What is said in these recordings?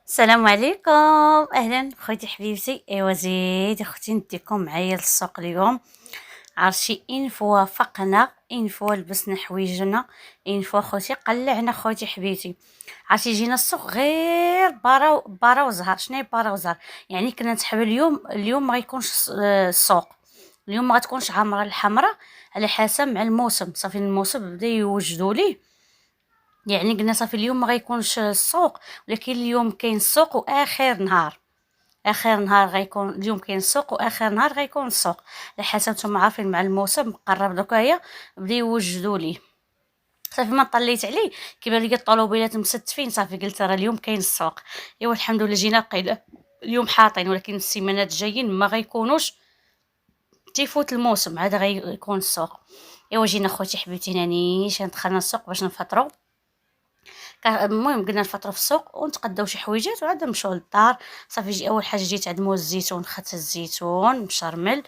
السلام عليكم. اهلا خوتي حبيبتي. ايوا زيد اختي نديكم معايا للسوق اليوم. عرفتي ان فوا فقنا ان فوا لبسنا حوايجنا ان فوا خوتي قلعنا خوتي حبيبتي. عرفتي جينا السوق غير بارا وزهر. شنو هي بارا وزهر؟ يعني كنا نتحب اليوم ما غيكونش السوق. اليوم ما غتكونش عامره الحمراء على حسب مع الموسم. صافي الموسم بدا يوجدوا ليه، يعني قلنا صافي اليوم ما غيكونش السوق، ولكن اليوم كاين السوق واخر نهار. اخر نهار غيكون اليوم كاين السوق واخر نهار غيكون السوق، على حسب نتوما عارفين مع الموسم قرب دوكايا بدا يوجدوا ليه. صافي ما طليت عليه كيبان لي الطلوبيلات مستفين. صافي قلت راه اليوم كاين السوق. ايوا الحمد لله جينا لقينا اليوم حاطين، ولكن السيمانات الجايين ما غيكونوش تيفوت الموسم عاد غيكون السوق. ايوا جينا خوتي حبيبتي نانيش دخلنا السوق باش نفطروا. المهم قلنا نفطروا في السوق ونتقداو شي حويجات وعاد نمشيو للدار. صافي اول حاجه جيت عند مول الزيتون، خدت الزيتون مشرمل.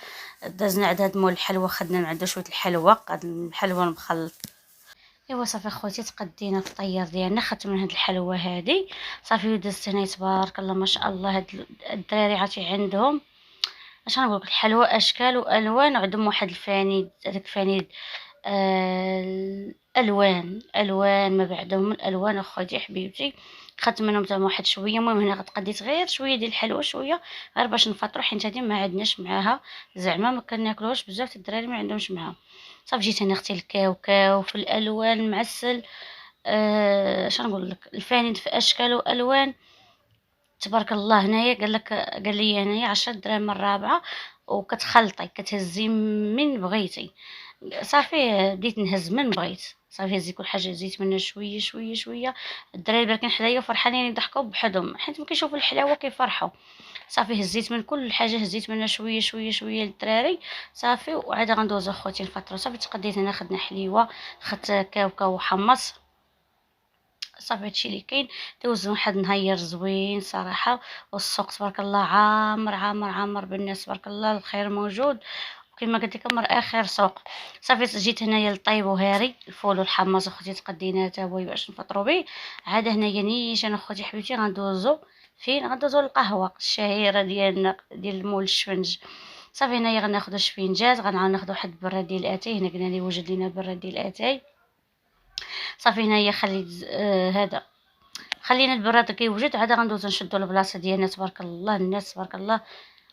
دازنا عند هاد مول الحلوى، خدنا من عنده شويه الحلوى، هاد الحلوى المخلط. ايوا صافي خوتي تقدينا في الطيار ديالنا، خدت من هاد الحلوى هادي. صافي دزت هنا تبارك الله ما شاء الله. هاد الدراري عرفتي عندهم اش غنقولك الحلوى اشكال والوان، وعندهم واحد الفاني، هذاك فاني الالوان ما بعدهم الالوان اخوتي حبيبتي. خدت منهم حتى واحد شويه. المهم هنا قديت غير شويه ديال الحلوى، شويه غير باش نفطروا، حيت هذه ما عندناش معاها زعما ما كناكلوش بزاف، الدراري ما عندهمش معاها. صافي جيت هنا اختي الكاوكاو في الالوان المعسل. اش نقول لك الفاني في اشكال والوان تبارك الله. هنايا قال لي هنايا 10 دراهم الرابعه، وكتخلطي كتهزي من بغيتي. صافي بديت نهز من بغيت. صافي هزيت كل حاجه، هزيت منها شويه شويه شويه. الدراري باقيين حدايا فرحانين يضحكوا بوحدهم حيت ما كيشوفوا الحلاوه كيفرحوا. صافي هزيت من كل حاجه، هزيت منها شويه شويه شويه للدراري. صافي وعاد غندوزو اخوتي نفطروا. صافي تقديت هنا خدنا حليوه، خدت كاوكاو وحمص. صافي هادشي اللي كاين. دوزنا واحد نهار زوين صراحه. والسوق تبارك الله عامر عامر عامر بالناس، تبارك الله الخير موجود. كما قلت لكم راه اخر سوق. صافي جيت هنايا للطيب وهاري الفول والحمص اختي تقدينا تا هو باش نفطروا به. عاد هنايا نيشان اخوتي حبيبتي غندوزو فين؟ غندوزو للقهوه الشهيره ديالنا ديال مول الشفنج. صافي هنايا غناخذ شفينجات، غناخذ واحد البراد ديال اتاي. هنا قلنا لي وجد لينا براد ديال اتاي. صافي هنايا خليت هذا خلينا البراد كيوجد. عاد غندوزو نشدو البلاصه ديالنا تبارك الله. الناس تبارك الله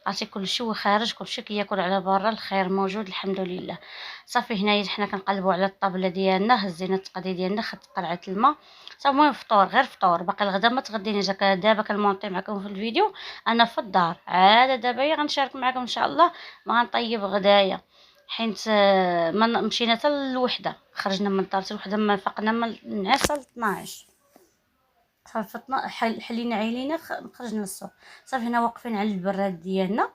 عرفتي كلشي هو خارج، كلشي كياكل على برا، الخير موجود الحمد لله. صافي هنايا حنا كنقلبوا على الطابله ديالنا، هزينا التقدي ديالنا، خدت قرعه الماء. صافي المهم فطور غير فطور، باقي الغدا ما تغدينيش. دابا كنمونطي معكم في الفيديو انا في الدار. عاد دابا غنشارك معكم ان شاء الله ما غنطيب غدايا، حيت مشينا حتى الوحده، خرجنا من الدار حتى الوحده، ما فقنا من النعاس حتى 12. صافي حلينا عينينا خرجنا للسوق. صافي هنا واقفين على البراد ديالنا،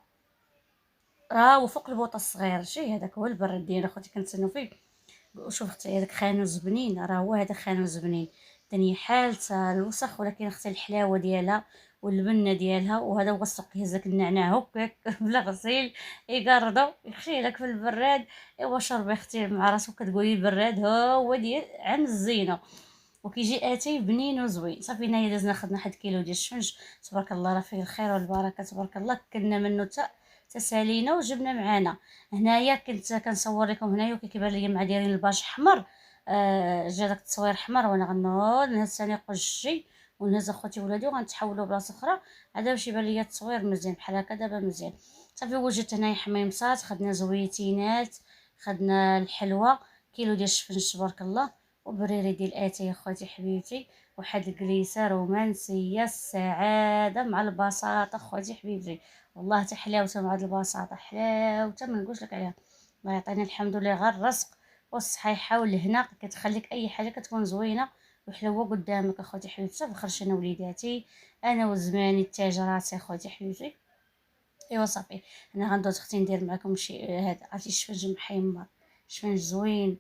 راه وفوق البوطه الصغير. شي هذاك هو البراد ديالنا خوتي كنتسناو فيه. وشوف اختي هذاك خانوز بنين، راه هو هذا خانوز بنين. الدنيا حالتها الوسخ، ولكن اختي الحلاوه ديالها والبنه ديالها. وهذا هو السوق كيهز لك النعناع هكاك بلا غسيل، يقرضو يخشي لك في البراد. ايوا شربي اختي مع راسك كتقولي البراد هو ديال عن الزينه. وكيجي اتاي بنين وزوين. صافي هنايا دازنا خدنا 1 كيلو ديال الشفنج تبارك الله، راه فيه الخير والبركه تبارك الله. كلنا منه تسالينا وجبنا معانا. هنايا كنت كنصور لكم هنايا وكيبان لي مع دايرين الباش احمر. جا داك التصوير احمر، وانا غنوض نهز ثاني قشي ونهز اخوتي ولادي وغنتحولوا بلاصه اخرى عاد باش يبان لي التصوير مزيان بحال هكا. دابا مزيان. صافي وجدت هنايا حميمصات، خدنا زويتينات، خدنا الحلوى، كيلو ديال الشفنج تبارك الله، وبريري ديال اتاي اخواتي حبيبتي، واحد الكليسه رومانسيه السعاده مع البساطه اخواتي حبيبتي. والله حتى حلاوته مع هاد البساطه، حلاوته ما نقولش لك عليها. الله يعطينا الحمد لله غير الرزق والصحيحه والهنا، كتخليك اي حاجه كتكون زوينه وحلوه قدامك اخواتي حبيبتي. صافي خرجت انا وليداتي، انا وزماني التاجرات اخواتي حبيبتي. ايوا صافي انا غندوز اختي ندير معكم شي هذا عرفتي الشفنج محمر، شفنج زوين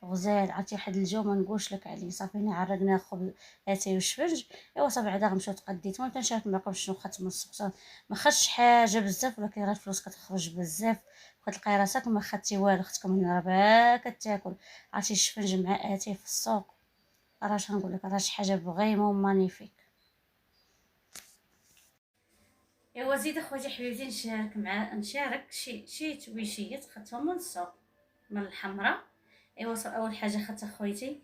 غزال، عرفتي واحد الجو ما نقولش لك عليه. صافي هنا عرقنا خبز اتاي وشفنج. ايوا صافي عاد غنمشيو تقديت وانا كنشارك معكم شنو خدت من السوق. ما خدتش حاجه بزاف، ولكن غير الفلوس كتخرج بزاف. كتلقاي راسك ما خدتي والو، اختكم هنا راه باكا تاكل. عرفتي الشفنج مع اتاي في السوق راه اش نقول لك، راه شي حاجه فريمون مانيفيك. ايوا زيد اخواتي حبيبتي نشارك شي تويشيات خدتهم من السوق من الحمراء. ايوا اول حاجه خدت اخويتي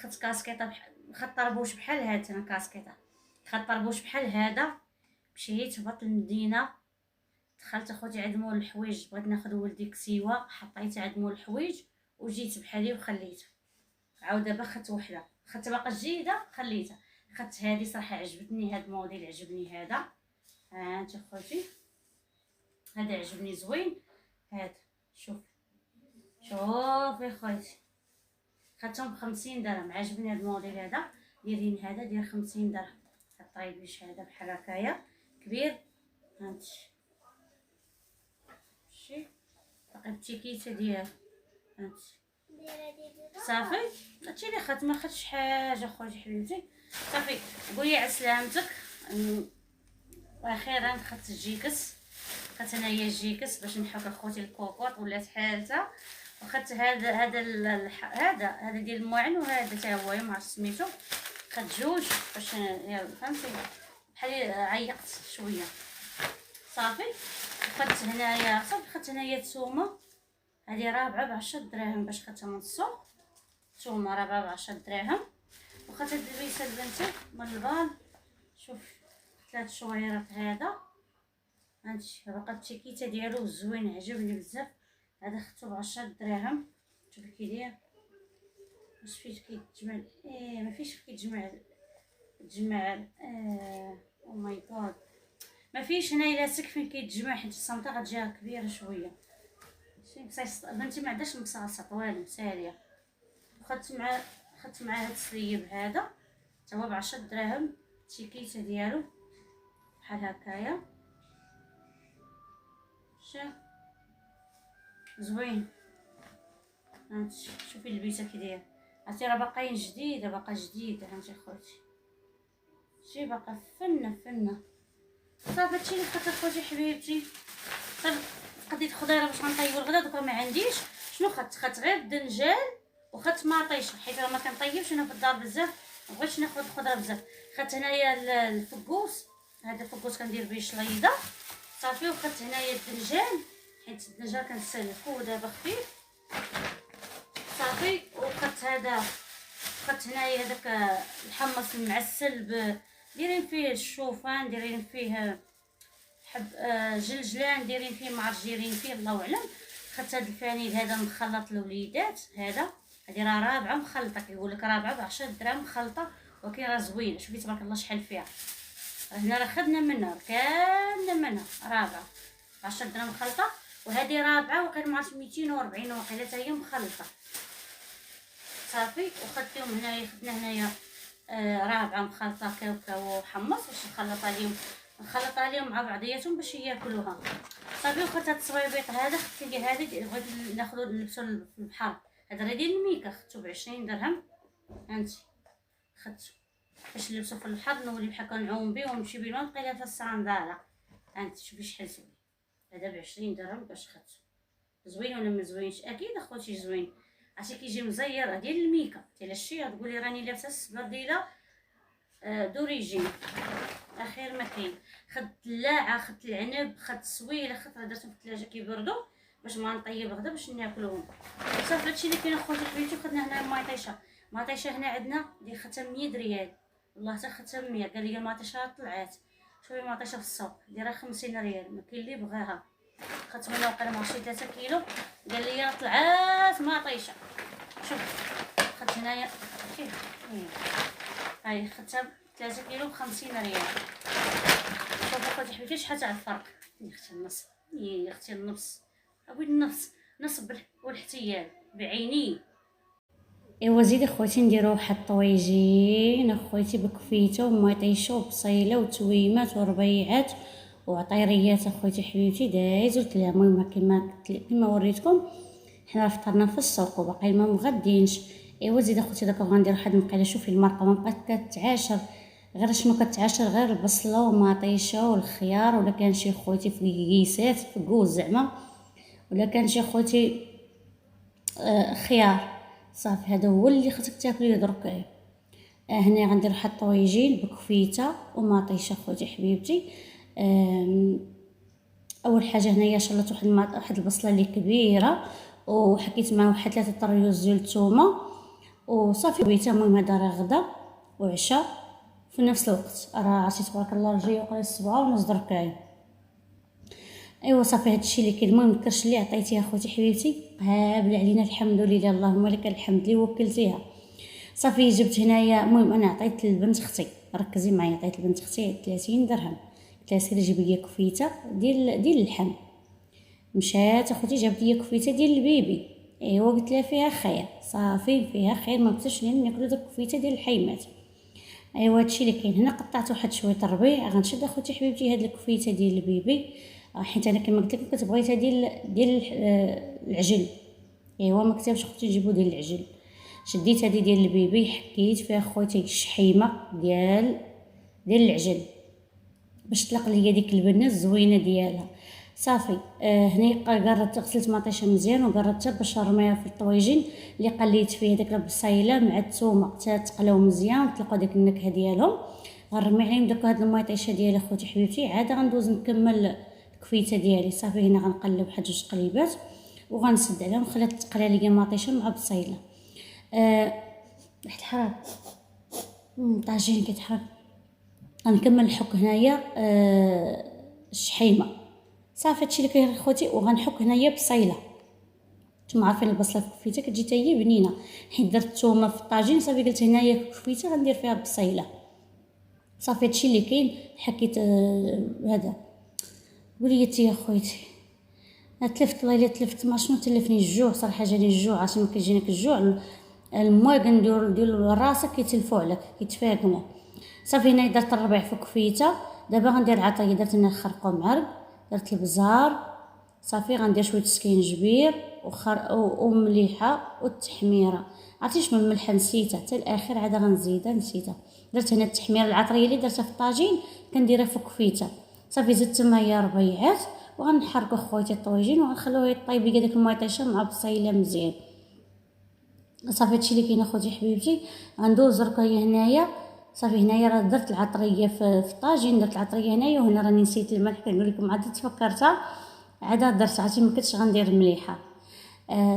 خدت كاسكيطه خدت طربوش بحال هاد انا كاسكيطه خدت طربوش بحال هذا. مشيت هبطت للمدينه دخلت اخوتي عند مول الحوايج بغيت ناخذ ولدي كسيوه حطيت عند مول الحوايج وجيت بحالي وخليته. عاود دابا خدت وحده خدت باقا جديده خليتها. خدت هذه صراحه عجبتني هاد الموديل عجبني هذا. ها انت اخوتي هذا عجبني زوين هذا. شوفي خويتي خدتهم ب50 درهم. عجبني هذا الموديل هذا دايرين هذا داير 50 درهم. الطريبيش هذا بحال هكايا كبير هانتي شي باقي التيكيته ديال هانتي صافي. هادشي اللي خدت ما خدتش حاجه خوتي حبيبتي صافي. قولي على سلامتك. واخيرا خدت الجيكس خدت انايا الجيكس باش نحك اخوتي الكوكوط ولات حالته. وخدت هذا ديال المعن وهذا حتى هو ما عرفت سميتو. خدت جوج باش فهمتي بحال عيقت شويه صافي. خدت هنايا صافي خدت هنايا الثومه هذه رابعه ب10 دراهم باش خدتها من السوق. ثومه رابعه ب10 دراهم. وخدت هاد البيسه لبنتي من البال شوف 3 شويرات هذا هانتي باقا التيكيته ديالو زوين عجبني بزاف. هذا خدتو ب10 دراهم. شوفي كي داير واش فيه كيتجمع ما فيش كيتجمع او ماي جاد ما فيش هنايا لاصق فين كيتجمع حيت الصمته غتجيها كبيره شويه. بنتي ما عندهاش مصاصه والو ساليه. خدت مع هاد السليب هذا حتى هو ب10 دراهم. التيكيته ديالو بحال هكايا زوين. هانتي شوفي البيته كي داير عرفتي راه باقاين جديده باقا جديده هانتي خوتي شي باقا فنه صافي. هادشي اللي خدت اخوتي حبيبتي. صافي قضيت خضيره باش غنطيبو الغدا دوكا ما عنديش. شنو خدت غير الدنجال وخدت مطيشه حيت راه ما كنطيبش انا في الدار بزاف مبغيتش ناخذ الخضره بزاف. خدت هنايا الفكوس هذا الفكوس كندير به شليضه صافي. وخدت هنايا الدنجال حيت الدنجال كنسلكو دابا خفيف صافي. خدت هنايا هذاك الحمص المعسل دايرين فيه الشوفان دايرين فيه جلجلان دايرين فيه معرجيرين فيه الله اعلم. خدت هذا الفانيل هذا مخلط لوليدات هذه راه رابعه مخلطه كيقول لك رابعه ب10 دراهم مخلطه ولكن راه زوينه. شوفي تبارك الله شحال فيها. هنا راه خدنا منها كامله منها رابعه ب10 دراهم مخلطه. وهذه رابعه وقيل ما عرفتش 240 وقيله حتى هي مخلطه صافي. وخدتهم هنايا خدنا هنايا رابعه مخلطه كاوكاو وحمص باش نخلط عليهم مع بعضياتهم باش ياكلوها صافي. وخدت هاد الصويبيط هذا خدت لي هذه بغيت ناخذو نلبسو في البحر. هذا راه ديال الميكا خدتو ب20 درهم هانتي خدتو باش نلبسو في البحر نولي بحال كنعوم به ونمشي به ونلقى في الصنداله هانتي شوفي شحال زوين. هذا ب20 درهم باش خدتو زوين ولا ما زوينش اكيد اخوتي زوين. عرفتي كيجي مزير ديال الميكا حتى لا شتي تقولي راني لابسه السبرديله دوريجين اخير ما كاين. خدت اللاعه خدت العنب خدت السويله خدت درتهم في الثلاجه كيبردوا باش ما نطيب غدا باش ناكلوهم صافي. هادشي اللي كاين اخوتي حبيبتي. خدنا هنا مطيشه هنا عندنا ديال خدتها 100 ريال والله حتى خدتها 100. قال لي المطيشه طلعات شوفي مطيشه في السوق دايره 50 ريال ما كاين اللي بغاها. خدت منها وقيله ماشي 3 كيلو قال لي طلعات مطيشه. شوف خدت هنايا هاي خدتها 3 كيلو ب50 ريال. شوفوا اخوتي حبيبتي شحال تاع الفرق. اختي النص اختي النص ابوي نص والاحتيال بعيني. ايوا زيد اخوتي نديرو واحد الطويجين اخوتي بكفيته ومطيشه وبصيله وتويمات وربيعات وعطيريات اخوتي حبيبتي دايزو لها. المهم كما وريتكم حنا فطرنا في السوق وباقي ما مغدينش. ايوا زيد اخوتي دابا غندير واحد المقيله. شوفي المرقه ما بقات كتعاشر غير شنو كتعاشر غير البصله ومطيشه والخيار ولا كان شي خوتي فكيسات فكوز زعما ولا كان شي خوتي خيار صافي. هذا هو اللي خصك تاكليه درك. هنا غندير واحد الطويجين بكفيته ومطيشه خوتي حبيبتي. اول حاجه هنايا شلت واحد البصله اللي كبيره، وحكيت مع واحد 3 طريوز ديال الثومه وصافي بيتها. المهم هذا راه غدا وعشاء في نفس الوقت، راه عرفتي تبارك الله جاي وقري 7:30 درك كاين. ايوا صافي هادشي اللي كاين. المهم الكرش اللي عطيتيها خوتي حبيبتي قابله علينا الحمد لله، اللهم لك الحمد اللي وكلتيها. صافي جبت هنايا، المهم انا عطيت لبنت اختي، ركزي معايا، عطيت لبنت اختي 30 درهم، قلت لها سيري جيبي لي كفيته ديال اللحم. مشات اختي جابت لي كفيته ديال البيبي، ايوا قلت لها فيها خير، صافي فيها خير، ما بقيتش ناكلو داك الكفيته ديال الحيمات. ايوا هادشي اللي كاين هنا. قطعت واحد شويه الربيع، غنشد اخوتي حبيبتي هاد الكفيته ديال البيبي، حيت انا كما قلت لكم كنت بغيتها ديال العجل. ايوا ما كتبش اختي نجيبو ديال العجل. شديت هذه ديال البيبي، حكيت فيها خوتي الشحيمه ديال العجل باش طلق ليا ديك البنه الزوينه ديالها. صافي هنا قررت غسلت مطيشه مزيان وقررتها باش نرميها في الطويجين اللي قليت فيه داك البصيله مع الثومه حتى تقلاو مزيان وطلقوا ديك النكهه ديالهم. غنرمي عليهم داك هاد المطيشه ديالي خوتي حبيبتي، عاد غندوز نكمل الكفيته ديالي. صافي هنا غنقلب واحد 2 قليبات وغنسد عليهم، خلات تقلى ليا مطيشه مع بصيله. واحد الحراره طاجين كيتحرك. غنكمل نحك هنايا الشحيمه. صافي هادشي اللي كاين خوتي. وغنحك هنايا بصيله، نتوما عارفين البصله في كفيته كتجي حتى هي بنينه، حيت درت الثومه في الطاجين. صافي قلت هنايا كفيته غندير فيها بصيله. صافي هادشي اللي كاين. حكيت هذا وليتي يا خويتي، تلفت الله الا تلفت، ما شنو تلفني الجوع صراحه، جاني الجوع. عرفتي ملي كيجينيك الجوع المواقن ديال راسك كيتلفوا عليك كيتفاقموا. صافي هنا درت الربيع في كفيته. دابا غندير العطريه، درت هنا خرقوم معرق، درت البزار، صافي غندير شويه سكينجبير ومليحه والتحميره. عرفتي شنو الملحه نسيتها حتى الاخر، عاد غنزيدها نسيتها. درت هنا التحميره العطريه اللي درتها في الطاجين كنديرها في كفيته. صافي زدت تمايا ربيعات وغنحركو خويتي الطويجين وغنخلوه يطيب ليا داك المطيشه مع بصيله مزيان. صافي هادشي اللي كاين اخوتي حبيبتي. غندوز دركا هنايا. صافي هنايا راه درت العطريه في الطاجين، درت العطريه هنايا. وهنا راني نسيت الملح، كنقول لكم عاد تفكرتها عاد درت، عرفتي ما كنتش غندير المليحه.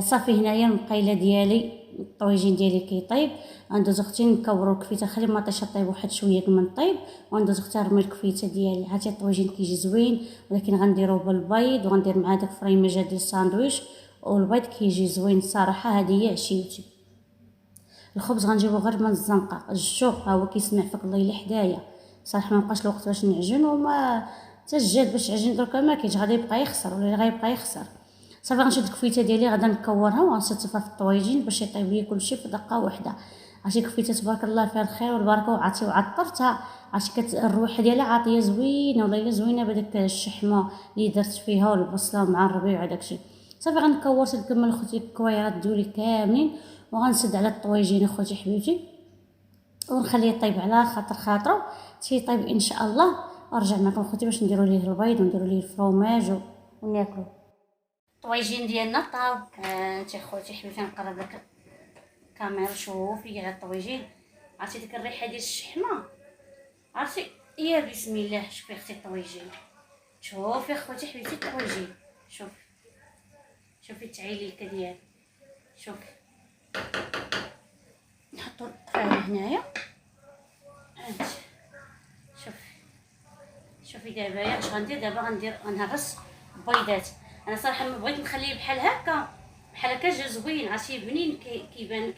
صافي هنايا المقيله ديالي الطويجين ديالي كيطيب. غندوز اختي نكورو الكفيته، خلي المطيشه طيب واحد شويه قبل ما نطيب، وغندوز اختي نرمي الكفيته ديالي. عرفتي الطويجين كيجي زوين، ولكن غنديرو بالبيض وغندير معاه داك فريماجه ديال الساندويتش، والبيض كيجي زوين الصراحه. هذه هي عشيتي. الخبز غنجيبو غير من الزنقه، الجوق ها هو كيسمع فيك الله الا حدايا. صراحه ما بقاش الوقت باش نعجن، وما حتى الجاد باش تعجن دركا ما كاينش، غادي يبقى يخسر ولا غيبقى يخسر. صافي غنشد الكفيته ديالي غادا نكورها وغنستفها في الطويجين باش يطيب لي كلشي في دقه واحده. عرفتي كفيته تبارك الله فيها الخير والبركه، وعرفتي وعطرتها. عرفتي الرويحه ديالها عاطيه زوينه والله الا زوينه بداك الشحمه اللي درت فيها والبصله مع الربيع وداكشي. صافي غنكور نكمل اختي الكويرات ديالي كاملين وغنسد على الطويجين اخوتي حبيبتي ونخليه يطيب على خاطرو تيطيب ان شاء الله. ونرجع معكم اخوتي باش نديرو ليه البيض ونديرو ليه الفرماج وناكلو. الطويجين ديالنا طاب. انت اخوتي حبيبتي نقرب لك الكاميرا، شوفي على الطويجين. عرفتي ديك الريحه ديال الشحمه، عرفتي يا بسم الله. شوفي اختي الطويجين، شوفي اخوتي حبيبتي الطويجين، شوفي التعيليكه ديالو. شوفي نحطو الطفايه هنايا. شوفي دابا اش غندير. دابا غنهرس بيضات. انا صراحه ما بغيت نخليه بحال هكا جا زوين، عرفتي بنين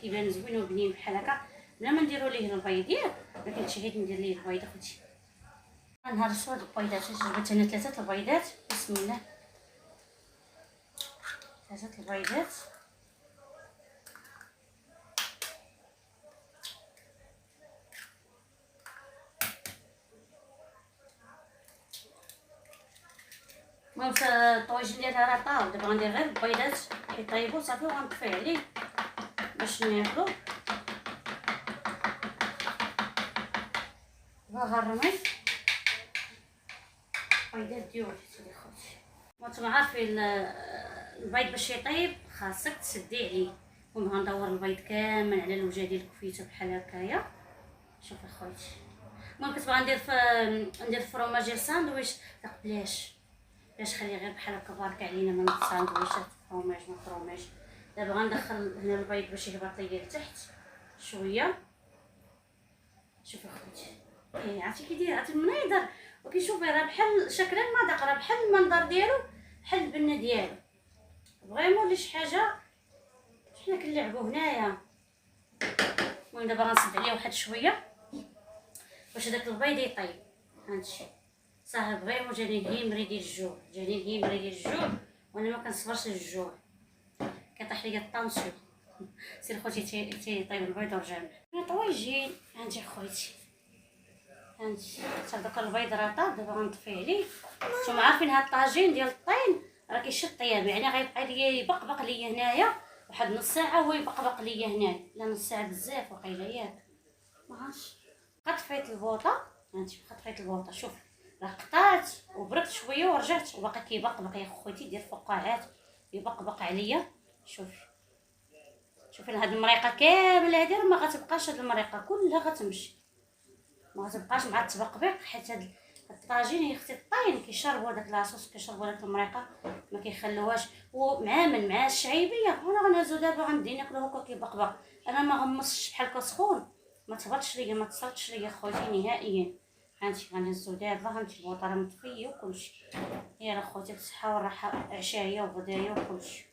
كيبان زوين وبنين بحال هكا بلا ما نديرو ليه البيض ياك. ما كنتش غير ندير ليه البيض اختي. غنهرسو هاد البيضات. جبت هنا 3 البيضات، بسم الله. 3 البيضات. المهم الطويجين ديالها راه طاب. دابا غندير غير البيضات كيطيبوا صافي وغنطفي عليه باش ناكلو. غنرمي البيضات ديالي سيدي خوتي. وانتم عارفين البيض باش يطيب خاصك تسدي عليه. المهم غندور البيض كامل على الوجه ديال الكفيته بحال هكايا. شوف اخويتي المهم كتبغى ندير فروماج ديال ساندويتش، لا بلاش خلي غير بحال هكا بارك علينا من الساندويشات فروماج ما فروماج. دابا غندخل هنا البيض باش يهبط ليا لتحت شويه. شوفي اختي عرفتي كي داير، عرفتي المنيضر وكيشوفي راه بحال شكلا المذاق، راه بحال المنظر ديالو بحال البنه ديالو فريمون. شي حاجه حنا كنلعبوا هنايا. المهم دابا غنصب عليه واحد شويه باش داك البيض يطيب. هانتشي صافي فريمون جاني الهيمري ديال الجوع، جاني الهيمري ديال الجوع، وانا ما كنصبرش للجوع، كيطيح ليا الطونسيون. سير خوتي تيطيب البيض ورجعنا طويجين. هانتي خويتي هانتي حتى داك البيض راه طاب. دابا غنطفي عليه. نتوما عارفين هاد الطاجين ديال الطين راه كيشد طياب، يعني غيبقى ليا يبقبق ليا هنايا واحد نص ساعه هو يبقبق ليا هنايا، لا نص ساعه بزاف وقيله ياك ما عرفتش. طفيت البوطه. هانتي طفيت البوطه. شوف راه قطعت وبركت شويه ورجعت وباقي كيبقبق يا خويتي، ديال فقاعات يبقبق عليا. شوفي هاد المريقه كامله هادي راه ما غتبقاش، هاد المريقه كلها غتمشي، ما غتبقاش مع التبقبيق، حيت هاد الطاجين هي اختي الطين كيشربوا داك لاصوص، كيشربوا داك المريقه ما كيخلوهاش. ومع مع الشعيبيه وانا غنهزو دابا غندي ناكلو هكا كيبقبق. انا ما غمصش بحال هكا سخون، ما تهبطش ليا ما تصلتش ليا خوتي نهائيا. هانتي غنهزو دابا. هانتي البوطه راه مطفيه وكلشي. يلا خوتي بالصحه والراحه، عشايه وغدايه وكلشي.